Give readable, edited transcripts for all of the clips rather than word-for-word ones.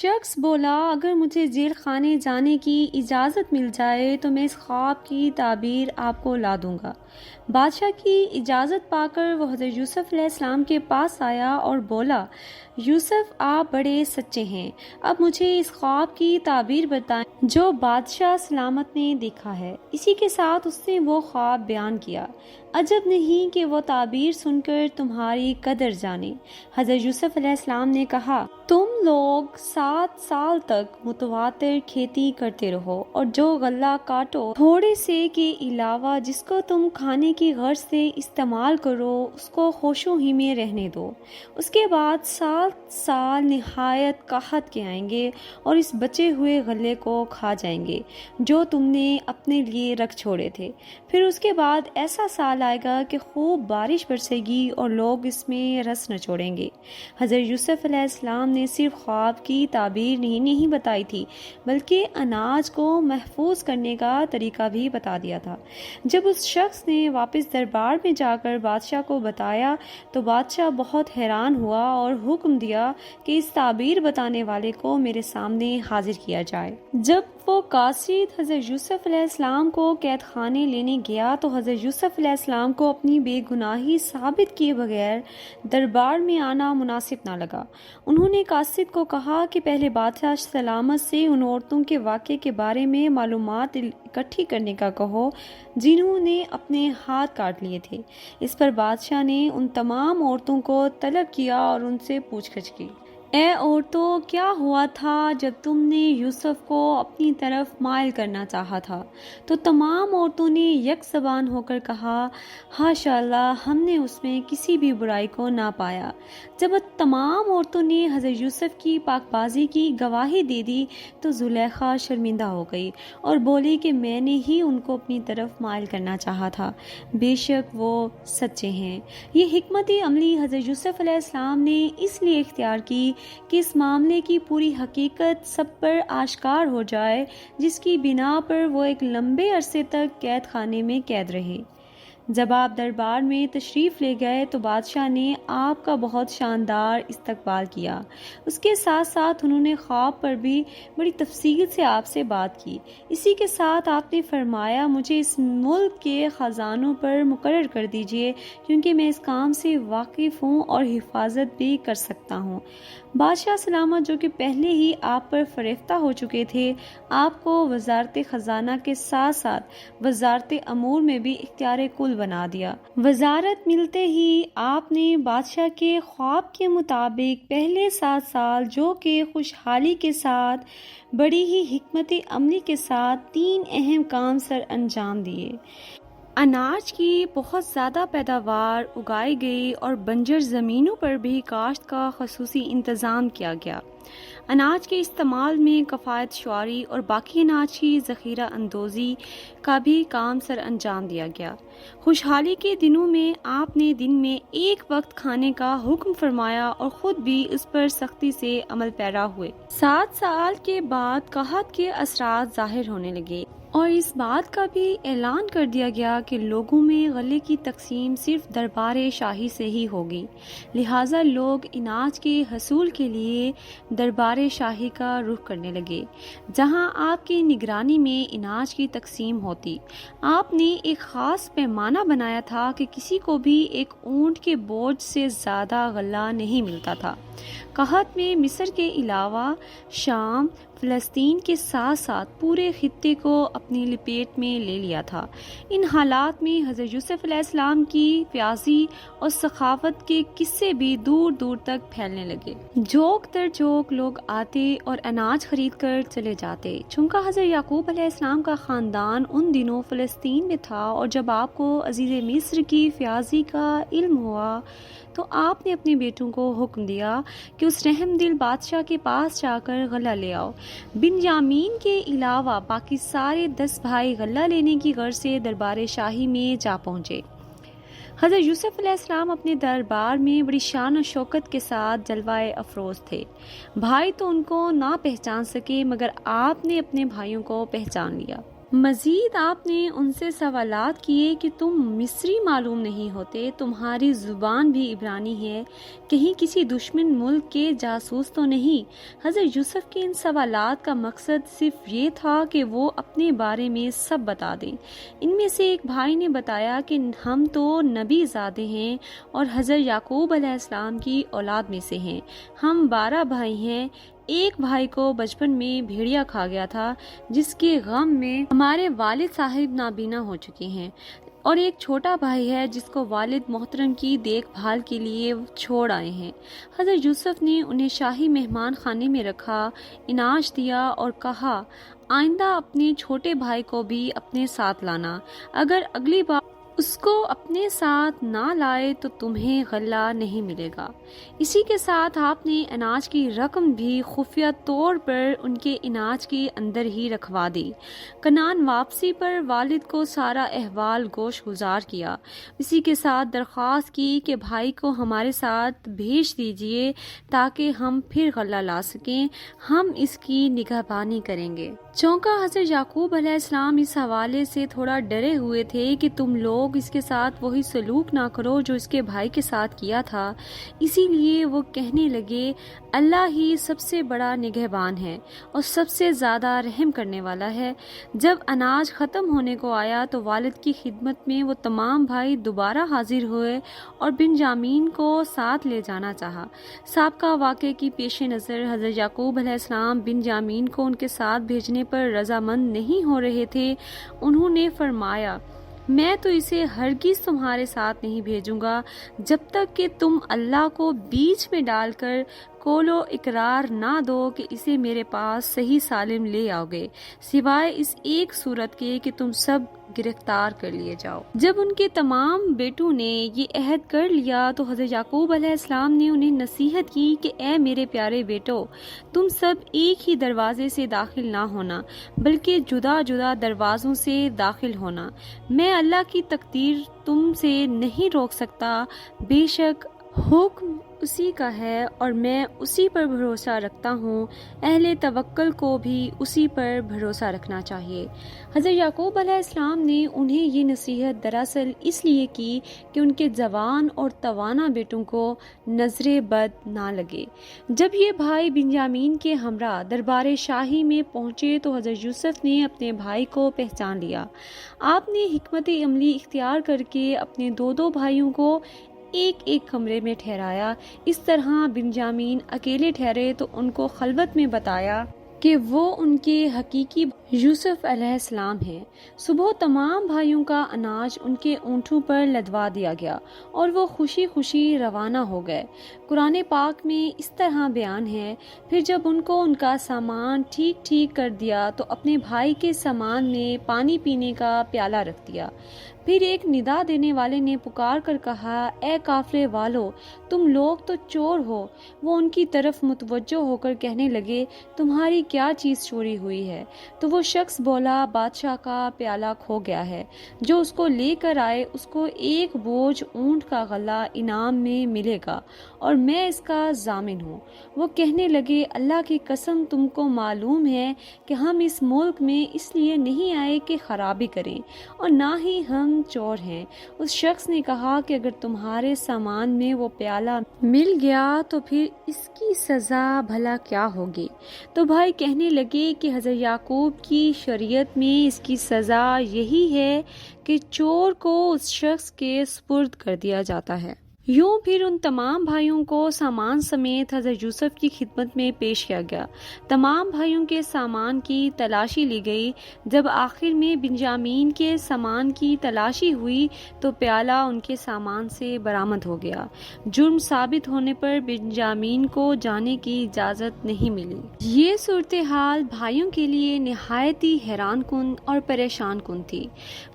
شخص بولا، اگر مجھے جیل خانے جانے کی اجازت مل جائے تو میں اس خواب کی تعبیر آپ کو لا دوں گا۔ بادشاہ کی اجازت پا کر وہ حضرت یوسف علیہ السلام کے پاس آیا اور بولا، یوسف آپ بڑے سچے ہیں، اب مجھے اس خواب کی تعبیر بتائیں جو بادشاہ سلامت نے دیکھا ہے۔ اسی کے ساتھ اس نے وہ خواب بیان کیا۔ عجب نہیں کہ وہ تعبیر سن کر تمہاری قدر جانے۔ حضرت یوسف علیہ السلام نے کہا، تم لوگ 7 سال تک متواتر کھیتی کرتے رہو اور جو غلہ کاٹو تھوڑے سے کے علاوہ جس کو تم کھانے کی غرض سے استعمال کرو اس کو خوشوں ہی میں رہنے دو۔ اس کے بعد 7 سال نہایت قحط کے آئیں گے اور اس بچے ہوئے غلے کو کھا جائیں گے جو تم نے اپنے لیے رکھ چھوڑے تھے۔ پھر اس کے بعد ایسا سال آئے گا کہ خوب بارش برسے گی اور لوگ اس میں رس نچوڑیں گے۔ حضرت یوسف علیہ السلام نے صرف خواب کی تعبیر نہیں بتائی تھی بلکہ اناج کو محفوظ کرنے کا طریقہ بھی بتا دیا تھا۔ جب اس شخص نے واپس دربار میں جا کر بادشاہ کو بتایا تو بادشاہ بہت حیران ہوا اور حکم دیا کہ اس تعبیر بتانے والے کو میرے سامنے حاضر کیا جائے۔ جب وہ قاصد حضرت یوسف علیہ السلام کو قید خانے لینے گیا تو حضرت یوسف علیہ السلام کو اپنی بے گناہی ثابت کیے بغیر دربار میں آنا مناسب نہ لگا۔ انہوں نے قاصد کو کہا کہ پہلے بادشاہ سلامت سے ان عورتوں کے واقعے کے بارے میں معلومات اکٹھی کرنے کا کہو جنہوں نے اپنے ہاتھ کاٹ لیے تھے۔ اس پر بادشاہ نے ان تمام عورتوں کو طلب کیا اور ان سے پوچھ گچھ کی، اے عورتوں، کیا ہوا تھا جب تم نے یوسف کو اپنی طرف مائل کرنا چاہا تھا؟ تو تمام عورتوں نے یک زبان ہو کر کہا، حاشا اللہ، ہم نے اس میں کسی بھی برائی کو نہ پایا۔ جب تمام عورتوں نے حضرت یوسف کی پاک بازی کی گواہی دے دی تو زلیخا شرمندہ ہو گئی اور بولی کہ میں نے ہی ان کو اپنی طرف مائل کرنا چاہا تھا، بے شک وہ سچے ہیں۔ یہ حکمت عملی حضرت یوسف علیہ السلام نے اس لیے اختیار کی کہ اس معاملے کی پوری حقیقت سب پر آشکار ہو جائے، جس کی بنا پر وہ ایک لمبے عرصے تک قید خانے میں قید رہے۔ جب آپ دربار میں تشریف لے گئے تو بادشاہ نے آپ کا بہت شاندار استقبال کیا۔ اس کے ساتھ ساتھ انہوں نے خواب پر بھی بڑی تفصیل سے آپ سے بات کی۔ اسی کے ساتھ آپ نے فرمایا، مجھے اس ملک کے خزانوں پر مقرر کر دیجئے کیونکہ میں اس کام سے واقف ہوں اور حفاظت بھی کر سکتا ہوں۔ بادشاہ سلامت جو کہ پہلے ہی آپ پر فریفتہ ہو چکے تھے، آپ کو وزارت خزانہ کے ساتھ ساتھ وزارت امور میں بھی اختیار کل بنا دیا۔ وزارت ملتے ہی آپ نے بادشاہ کے خواب کے مطابق پہلے 7 سال جو کہ خوشحالی کے ساتھ بڑی ہی حکمت عملی کے ساتھ 3 اہم کام سر انجام دیے۔ اناج کی بہت زیادہ پیداوار اگائی گئی اور بنجر زمینوں پر بھی کاشت کا خصوصی انتظام کیا گیا۔ اناج کے استعمال میں کفایت شعاری اور باقی اناج کی ذخیرہ اندوزی کا بھی کام سر انجام دیا گیا۔ خوشحالی کے دنوں میں آپ نے دن میں 1 وقت کھانے کا حکم فرمایا اور خود بھی اس پر سختی سے عمل پیرا ہوئے۔ 7 سال کے بعد قحط کے اثرات ظاہر ہونے لگے اور اس بات کا بھی اعلان کر دیا گیا کہ لوگوں میں غلے کی تقسیم صرف دربار شاہی سے ہی ہوگی، لہٰذا لوگ اناج کے حصول کے لیے دربار شاہی کا رخ کرنے لگے جہاں آپ کی نگرانی میں اناج کی تقسیم ہوتی۔ آپ نے ایک خاص پیمانہ بنایا تھا کہ کسی کو بھی ایک اونٹ کے بوجھ سے زیادہ غلہ نہیں ملتا تھا۔ قحط میں مصر کے علاوہ شام، فلسطین کے ساتھ ساتھ پورے خطے کو اپنی لپیٹ میں لے لیا تھا۔ ان حالات میں حضرت یوسف علیہ السلام کی پیازی اور سخاوت کے قصے بھی دور دور تک پھیلنے لگے۔ جوک در جوک لوگ آتے اور اناج خرید کر چلے جاتے۔ چونکہ حضرت یعقوب علیہ السلام کا خاندان ان دنوں فلسطین میں تھا اور جب آپ کو عزیز مصر کی پیازی کا علم ہوا تو آپ نے اپنے بیٹوں کو حکم دیا کہ اس رحم دل بادشاہ کے پاس جا کر غلہ لے آؤ۔ بنیامین کے علاوہ باقی سارے 10 بھائی غلہ لینے کی غرض سے دربار شاہی میں جا پہنچے۔ حضرت یوسف علیہ السلام اپنے دربار میں بڑی شان و شوکت کے ساتھ جلوہ افروز تھے۔ بھائی تو ان کو نہ پہچان سکے مگر آپ نے اپنے بھائیوں کو پہچان لیا۔ مزید آپ نے ان سے سوالات کیے کہ تم مصری معلوم نہیں ہوتے، تمہاری زبان بھی عبرانی ہے، کہیں کسی دشمن ملک کے جاسوس تو نہیں؟ حضرت یوسف کے ان سوالات کا مقصد صرف یہ تھا کہ وہ اپنے بارے میں سب بتا دیں۔ ان میں سے ایک بھائی نے بتایا کہ ہم تو نبی زادے ہیں اور حضرت یعقوب علیہ السلام کی اولاد میں سے ہیں، ہم 12 بھائی ہیں، ایک بھائی کو بچپن میں بھیڑیا کھا گیا تھا جس کے غم میں ہمارے والد صاحب نابینا ہو چکے ہیں، اور ایک چھوٹا بھائی ہے جس کو والد محترم کی دیکھ بھال کے لیے چھوڑ آئے ہیں۔ حضرت یوسف نے انہیں شاہی مہمان خانے میں رکھا، انعاش دیا اور کہا آئندہ اپنے چھوٹے بھائی کو بھی اپنے ساتھ لانا، اگر اگلی بار اس کو اپنے ساتھ نہ لائے تو تمہیں غلہ نہیں ملے گا۔ اسی کے ساتھ آپ نے اناج کی رقم بھی خفیہ طور پر ان کے اناج کے اندر ہی رکھوا دی۔ کنعان واپسی پر والد کو سارا احوال گوش گزار کیا، اسی کے ساتھ درخواست کی کہ بھائی کو ہمارے ساتھ بھیج دیجئے تاکہ ہم پھر غلہ لا سکیں، ہم اس کی نگہبانی کریں گے۔ چونکہ حضرت یعقوب علیہ السلام اس حوالے سے تھوڑا ڈرے ہوئے تھے کہ تم لوگ اس کے ساتھ وہی سلوک نہ کرو جو اس کے بھائی کے ساتھ کیا تھا، اسی لیے وہ کہنے لگے اللہ ہی سب سے بڑا نگہبان ہے اور سب سے زیادہ رحم کرنے والا ہے۔ جب اناج ختم ہونے کو آیا تو والد کی خدمت میں وہ تمام بھائی دوبارہ حاضر ہوئے اور بنجامین کو ساتھ لے جانا چاہا۔ سابقہ واقعے کی پیش نظر حضرت یعقوب علیہ السلام بنجامین کو ان کے ساتھ بھیجنے پر رضامند نہیں ہو رہے تھے۔ انہوں نے فرمایا میں تو اسے ہرگز تمہارے ساتھ نہیں بھیجوں گا جب تک کہ تم اللہ کو بیچ میں ڈال کر قول و اقرار نہ دو کہ اسے میرے پاس صحیح سالم لے آؤ گے، سوائے اس ایک صورت کے کہ تم سب گرفتار کر لیے جاؤ۔ جب ان کے تمام بیٹوں نے یہ عہد کر لیا تو حضرت یعقوب علیہ السلام نے انہیں نصیحت کی کہ اے میرے پیارے بیٹو، تم سب ایک ہی دروازے سے داخل نہ ہونا بلکہ جدا جدا دروازوں سے داخل ہونا۔ میں اللہ کی تقدیر تم سے نہیں روک سکتا، بے شک حکم اسی کا ہے اور میں اسی پر بھروسہ رکھتا ہوں، اہل توکل کو بھی اسی پر بھروسہ رکھنا چاہیے۔ حضرت یعقوب علیہ السلام نے انہیں یہ نصیحت دراصل اس لیے کی کہ ان کے جوان اور توانا بیٹوں کو نظر بد نہ لگے۔ جب یہ بھائی بنجامین کے ہمراہ دربار شاہی میں پہنچے تو حضرت یوسف نے اپنے بھائی کو پہچان لیا۔ آپ نے حکمت عملی اختیار کر کے اپنے دو بھائیوں کو ایک ایک کمرے میں ٹھہرایا۔ اس طرح بنجامین اکیلے ٹھہرے تو ان کو خلوت میں بتایا کہ وہ ان کے حقیقی یوسف علیہ السلام ہیں۔ صبح تمام بھائیوں کا اناج ان کے اونٹوں پر لدوا دیا گیا اور وہ خوشی خوشی روانہ ہو گئے۔ قرآن پاک میں اس طرح بیان ہے، پھر جب ان کو ان کا سامان ٹھیک کر دیا تو اپنے بھائی کے سامان میں پانی پینے کا پیالہ رکھ دیا۔ پھر ایک ندا دینے والے نے پکار کر کہا اے قافلے والو، تم لوگ تو چور ہو۔ وہ ان کی طرف متوجہ ہو کر کہنے لگے تمہاری کیا چیز چوری ہوئی ہے؟ تو وہ شخص بولا بادشاہ کا پیالہ کھو گیا ہے، جو اس کو لے کر آئے اس کو ایک بوجھ اونٹ کا غلہ انعام میں ملے گا اور میں اس کا ضامن ہوں۔ وہ کہنے لگے اللہ کی قسم تم کو معلوم ہے کہ ہم اس ملک میں اس لیے نہیں آئے کہ خرابی کریں اور نہ ہی ہم چور ہیں۔ اس شخص نے کہا کہ اگر تمہارے سامان میں وہ پیالہ مل گیا تو پھر اس کی سزا بھلا کیا ہوگی؟ تو بھائی کہنے لگے کہ حضرت یعقوب کی شریعت میں اس کی سزا یہی ہے کہ چور کو اس شخص کے سپرد کر دیا جاتا ہے۔ یوں پھر ان تمام بھائیوں کو سامان سمیت حضرت یوسف کی خدمت میں پیش کیا گیا۔ تمام بھائیوں کے سامان کی تلاشی لی گئی۔ جب آخر میں بنجامین کے سامان کی تلاشی ہوئی تو پیالہ ان کے سامان سے برآمد ہو گیا۔ جرم ثابت ہونے پر بنجامین کو جانے کی اجازت نہیں ملی۔ یہ صورتحال بھائیوں کے لیے نہایت ہی حیران کن اور پریشان کن تھی۔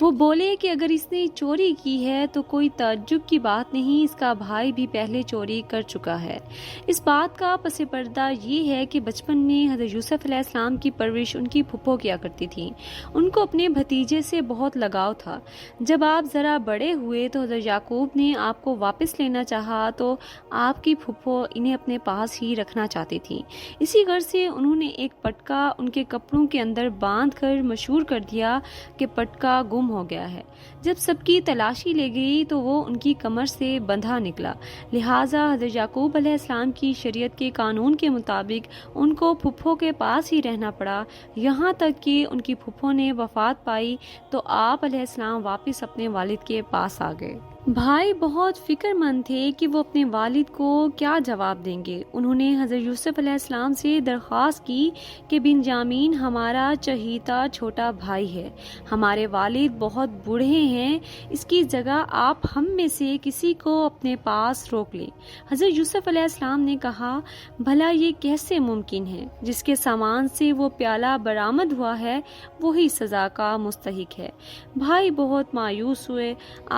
وہ بولے کہ اگر اس نے چوری کی ہے تو کوئی تعجب کی بات نہیں، اس اس کا بھائی بھی پہلے چوری کر چکا ہے۔ اس بات کا پس پردہ یہ ہے کہ بچپن میں حضرت یوسف علیہ السلام کی پرورش ان کی پھپھو کیا کرتی تھی۔ ان کو اپنے بھتیجے سے بہت لگاؤ تھا۔ جب آپ ذرا بڑے ہوئے تو حضرت یعقوب نے آپ کو واپس لینا چاہا تو آپ کی پھپھو انہیں اپنے پاس ہی رکھنا چاہتی تھی۔ اسی غرض سے انہوں نے ایک پٹکا ان کے کپڑوں کے اندر باندھ کر مشہور کر دیا کہ پٹکا گم ہو گیا ہے۔ جب سب کی تلاشی لے گئی تو وہ ان کی کمر سے بندھا نکلا، لہٰذا حضرت یعقوب علیہ السلام کی شریعت کے قانون کے مطابق ان کو پھپھو کے پاس ہی رہنا پڑا، یہاں تک کہ ان کی پھپھو نے وفات پائی تو آپ علیہ السلام واپس اپنے والد کے پاس آ گئے۔ بھائی بہت فکر مند تھے کہ وہ اپنے والد کو کیا جواب دیں گے۔ انہوں نے حضرت یوسف علیہ السلام سے درخواست کی کہ بنجامین ہمارا چہیتا چھوٹا بھائی ہے، ہمارے والد بہت بوڑھے ہیں، اس کی جگہ آپ ہم میں سے کسی کو اپنے پاس روک لیں۔ حضرت یوسف علیہ السلام نے کہا، بھلا یہ کیسے ممکن ہے؟ جس کے سامان سے وہ پیالہ برآمد ہوا ہے وہی سزا کا مستحق ہے۔ بھائی بہت مایوس ہوئے،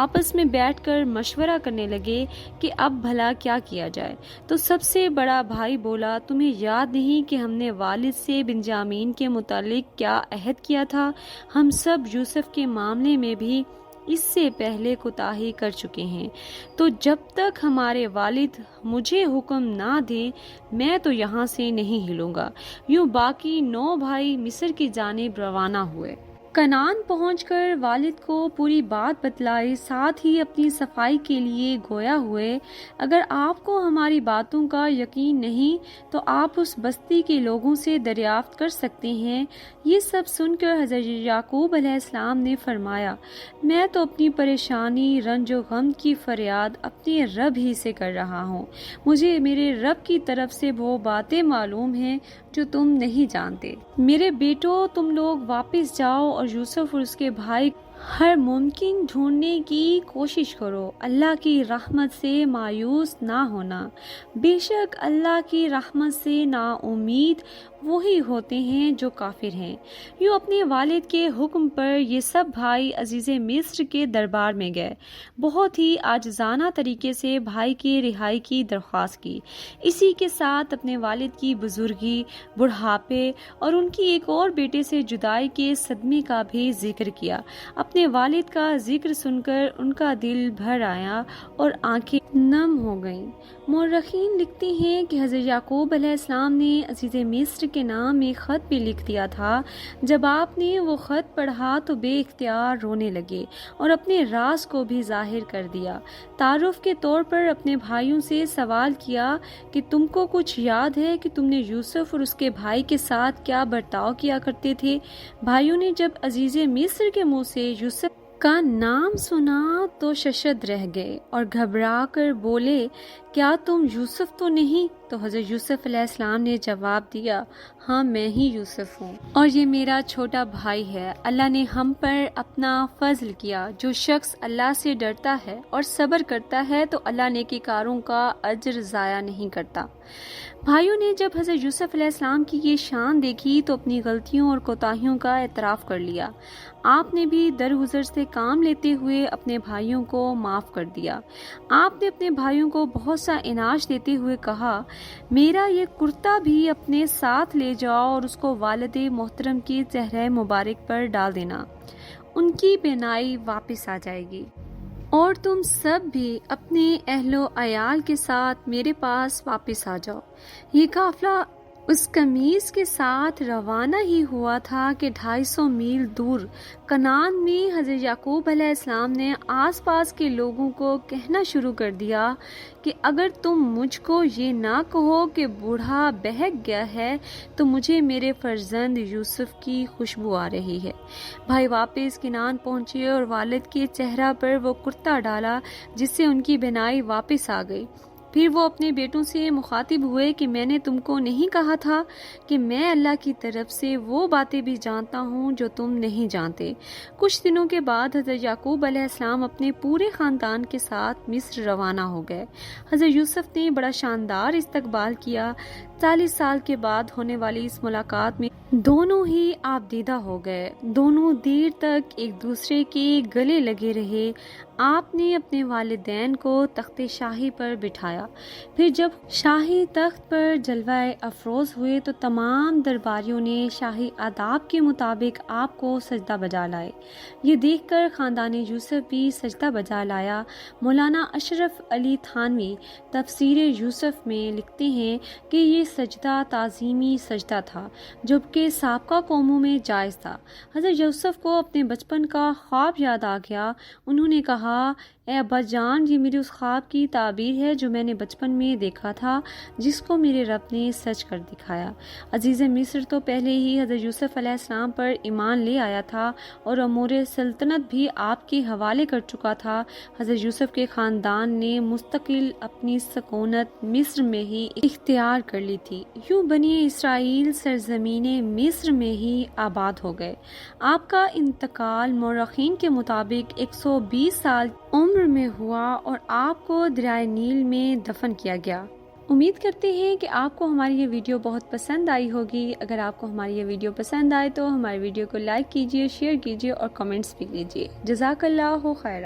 آپس میں بیٹھ کر مشورہ کرنے لگے کہ اب بھلا کیا کیا جائے۔ تو سب سے بڑا بھائی بولا، تمہیں یاد نہیں کہ ہم نے والد سے بنجامین کے متعلق کیا عہد کیا تھا؟ ہم سب یوسف کے معاملے میں بھی اس سے پہلے کوتاہی کر چکے ہیں، تو جب تک ہمارے والد مجھے حکم نہ دیں میں تو یہاں سے نہیں ہلوں گا۔ یوں باقی 9 بھائی مصر کی جانب روانہ ہوئے۔ کنعان پہنچ کر والد کو پوری بات بتلائی، ساتھ ہی اپنی صفائی کے لیے گویا ہوئے، اگر آپ کو ہماری باتوں کا یقین نہیں تو آپ اس بستی کے لوگوں سے دریافت کر سکتے ہیں۔ یہ سب سن کر حضرت یعقوب علیہ السلام نے فرمایا، میں تو اپنی پریشانی، رنج و غم کی فریاد اپنے رب ہی سے کر رہا ہوں۔ مجھے میرے رب کی طرف سے وہ باتیں معلوم ہیں جو تم نہیں جانتے۔ میرے بیٹو، تم لوگ واپس جاؤ اور یوسف اور اس کے بھائی ہر ممکن ڈھونڈنے کی کوشش کرو، اللہ کی رحمت سے مایوس نہ ہونا، بے شک اللہ کی رحمت سے نا امید وہی ہوتے ہیں جو کافر ہیں۔ یوں اپنے والد کے حکم پر یہ سب بھائی عزیز مصر کے دربار میں گئے، بہت ہی عاجزانہ طریقے سے بھائی کی رہائی کی درخواست کی۔ اسی کے ساتھ اپنے والد کی بزرگی، بڑھاپے اور ان کی ایک اور بیٹے سے جدائی کے صدمے کا بھی ذکر کیا۔ اپنے والد کا ذکر سن کر ان کا دل بھر آیا اور آنکھیں نم ہو گئیں۔ مورخین لکھتے ہیں کہ حضرت یعقوب علیہ السلام نے عزیز مصر کے نام ایک خط بھی لکھ دیا تھا۔ جب آپ نے وہ خط پڑھا تو بے اختیار رونے لگے اور اپنے راز کو بھی ظاہر کر دیا۔ تعارف کے طور پر اپنے بھائیوں سے سوال کیا کہ تم کو کچھ یاد ہے کہ تم نے یوسف اور اس کے بھائی کے ساتھ کیا برتاؤ کیا کرتے تھے؟ بھائیوں نے جب عزیز مصر کے منہ سے یوسف کا نام سنا تو ششد رہ گئے اور گھبرا کر بولے، کیا تم یوسف تو نہیں؟ تو حضرت یوسف علیہ السلام نے جواب دیا، ہاں میں ہی یوسف ہوں اور یہ میرا چھوٹا بھائی ہے۔ اللہ نے ہم پر اپنا فضل کیا۔ جو شخص اللہ سے ڈرتا ہے اور صبر کرتا ہے تو اللہ نیکی کاروں کا اجر ضائع نہیں کرتا۔ بھائیوں نے جب حضرت یوسف علیہ السلام کی یہ شان دیکھی تو اپنی غلطیوں اور کوتاہیوں کا اعتراف کر لیا۔ آپ نے بھی درگزر سے کام لیتے ہوئے اپنے بھائیوں کو معاف کر دیا۔ آپ نے اپنے بھائیوں کو بہت سا انعام دیتے ہوئے کہا، میرا یہ کرتا بھی اپنے ساتھ لے جاؤ اور اس کو والد محترم کی چہرہ مبارک پر ڈال دینا، ان کی بینائی واپس آ جائے گی۔ اور تم سب بھی اپنے اہل و عیال کے ساتھ میرے پاس واپس آ جاؤ۔ یہ قافلہ اس قمیص کے ساتھ روانہ ہی ہوا تھا کہ 250 میل دور کنعان میں حضرت یعقوب علیہ السلام نے آس پاس کے لوگوں کو کہنا شروع کر دیا کہ اگر تم مجھ کو یہ نہ کہو کہ بوڑھا بہک گیا ہے تو مجھے میرے فرزند یوسف کی خوشبو آ رہی ہے۔ بھائی واپس کنعان پہنچے اور والد کے چہرہ پر وہ کرتا ڈالا جس سے ان کی بینائی واپس آ گئی۔ پھر وہ اپنے بیٹوں سے مخاطب ہوئے کہ میں نے تم کو نہیں کہا تھا کہ میں اللہ کی طرف سے وہ باتیں بھی جانتا ہوں جو تم نہیں جانتے۔ کچھ دنوں کے بعد حضرت یعقوب علیہ السلام اپنے پورے خاندان کے ساتھ مصر روانہ ہو گئے۔ حضرت یوسف نے بڑا شاندار استقبال کیا۔ 40 سال کے بعد ہونے والی اس ملاقات میں دونوں ہی آپ دیدہ ہو گئے۔ دونوں دیر تک ایک دوسرے کے گلے لگے رہے۔ آپ نے اپنے والدین کو تخت شاہی پر بٹھایا۔ پھر جب شاہی تخت پر جلوہ افروز ہوئے تو تمام درباریوں نے شاہی آداب کے مطابق آپ کو سجدہ بجا لائے۔ یہ دیکھ کر خاندان یوسف بھی سجدہ بجا لایا۔ مولانا اشرف علی تھانوی تفسیر یوسف میں لکھتے ہیں کہ یہ سجدہ تعظیمی سجدہ تھا جبکہ سابقہ قوموں میں جائز تھا۔ حضرت یوسف کو اپنے بچپن کا خواب یاد آ گیا۔ انہوں نے کہا، اے ابا جان، یہ میرے اس خواب کی تعبیر ہے جو میں نے بچپن میں دیکھا تھا، جس کو میرے رب نے سچ کر دکھایا۔ عزیز مصر تو پہلے ہی حضرت یوسف علیہ السلام پر ایمان لے آیا تھا اور امور سلطنت بھی آپ کے حوالے کر چکا تھا۔ حضرت یوسف کے خاندان نے مستقل اپنی سکونت مصر میں ہی اختیار کر لی تھی۔ یوں بنی اسرائیل سرزمین مصر میں ہی آباد ہو گئے۔ آپ کا انتقال مورخین کے مطابق 120 سال عمر میں ہوا اور آپ کو دریائے نیل میں دفن کیا گیا۔ امید کرتے ہیں کہ آپ کو ہماری یہ ویڈیو بہت پسند آئی ہوگی۔ اگر آپ کو ہماری یہ ویڈیو پسند آئے تو ہماری ویڈیو کو لائک کیجیے، شیئر کیجیے اور کمنٹس بھی کیجیے۔ جزاک اللہ خیر۔